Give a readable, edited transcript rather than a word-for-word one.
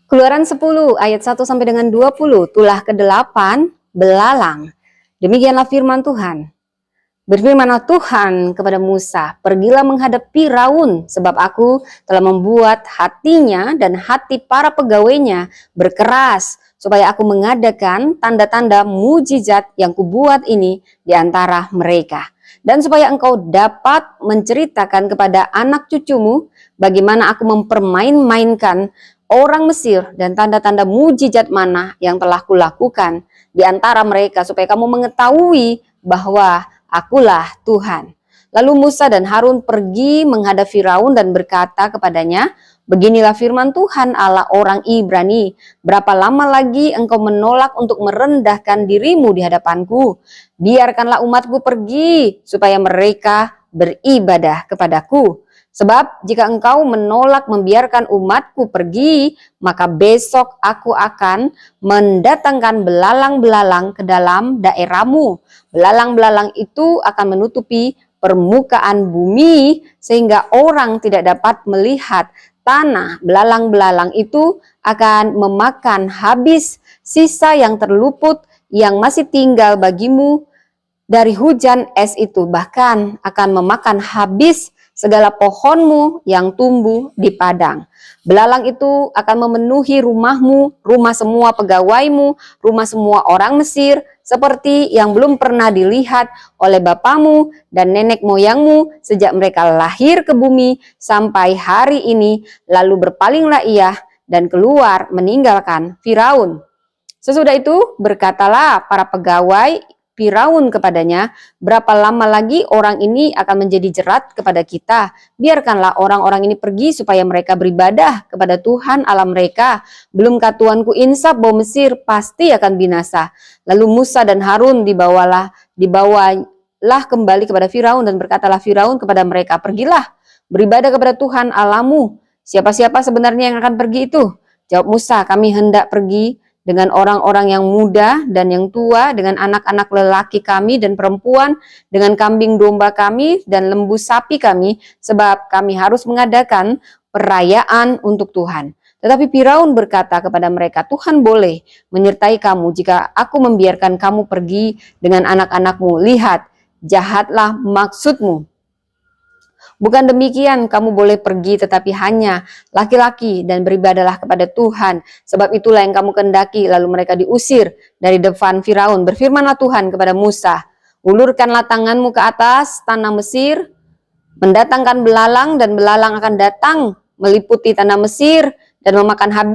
Keluaran 10 ayat 1 sampai dengan 20, tulah ke-8, belalang. Demikianlah firman Tuhan. Berfirmanlah Tuhan kepada Musa, pergilah menghadap Firaun, sebab aku telah membuat hatinya dan hati para pegawainya berkeras, supaya aku mengadakan tanda-tanda mujizat yang kubuat ini di antara mereka. Dan supaya engkau dapat menceritakan kepada anak cucumu bagaimana aku mempermain-mainkan orang Mesir dan tanda-tanda mujizat mana yang telah kulakukan di antara mereka, supaya kamu mengetahui bahwa akulah Tuhan. Lalu Musa dan Harun pergi menghadap Firaun dan berkata kepadanya, beginilah firman Tuhan Allah orang Ibrani, berapa lama lagi engkau menolak untuk merendahkan dirimu di hadapanku? Biarkanlah umatku pergi, supaya mereka beribadah kepadaku. Sebab jika engkau menolak membiarkan umatku pergi, maka besok aku akan mendatangkan belalang-belalang ke dalam daerahmu. Belalang-belalang itu akan menutupi permukaan bumi sehingga orang tidak dapat melihat tanah. Belalang-belalang itu akan memakan habis sisa yang terluput yang masih tinggal bagimu dari hujan es itu, bahkan akan memakan habis segala pohonmu yang tumbuh di padang. Belalang itu akan memenuhi rumahmu, rumah semua pegawaimu, rumah semua orang Mesir, seperti yang belum pernah dilihat oleh bapamu dan nenek moyangmu sejak mereka lahir ke bumi sampai hari ini. Lalu berpalinglah ia dan keluar meninggalkan Firaun. Sesudah itu berkatalah para pegawai Firaun kepadanya, berapa lama lagi orang ini akan menjadi jerat kepada kita? Biarkanlah orang-orang ini pergi supaya mereka beribadah kepada Tuhan Allah mereka. Belumkah Tuanku insaf bahwa Mesir pasti akan binasa? Lalu Musa dan Harun dibawalah kembali kepada Firaun dan berkatalah Firaun kepada mereka, pergilah beribadah kepada Tuhan Allahmu. Siapa-siapa sebenarnya yang akan pergi itu? Jawab Musa, kami hendak pergi dengan orang-orang yang muda dan yang tua, dengan anak-anak lelaki kami dan perempuan, dengan kambing domba kami dan lembu sapi kami, sebab kami harus mengadakan perayaan untuk Tuhan. Tetapi Firaun berkata kepada mereka, Tuhan boleh menyertai kamu jika aku membiarkan kamu pergi dengan anak-anakmu. Lihat, jahatlah maksudmu. Bukan demikian, kamu boleh pergi tetapi hanya laki-laki dan beribadahlah kepada Tuhan. Sebab itulah yang kamu kehendaki. Lalu mereka diusir dari depan Firaun. Berfirmanlah Tuhan kepada Musa, ulurkanlah tanganmu ke atas tanah Mesir, mendatangkan belalang, dan belalang akan datang meliputi tanah Mesir dan memakan habis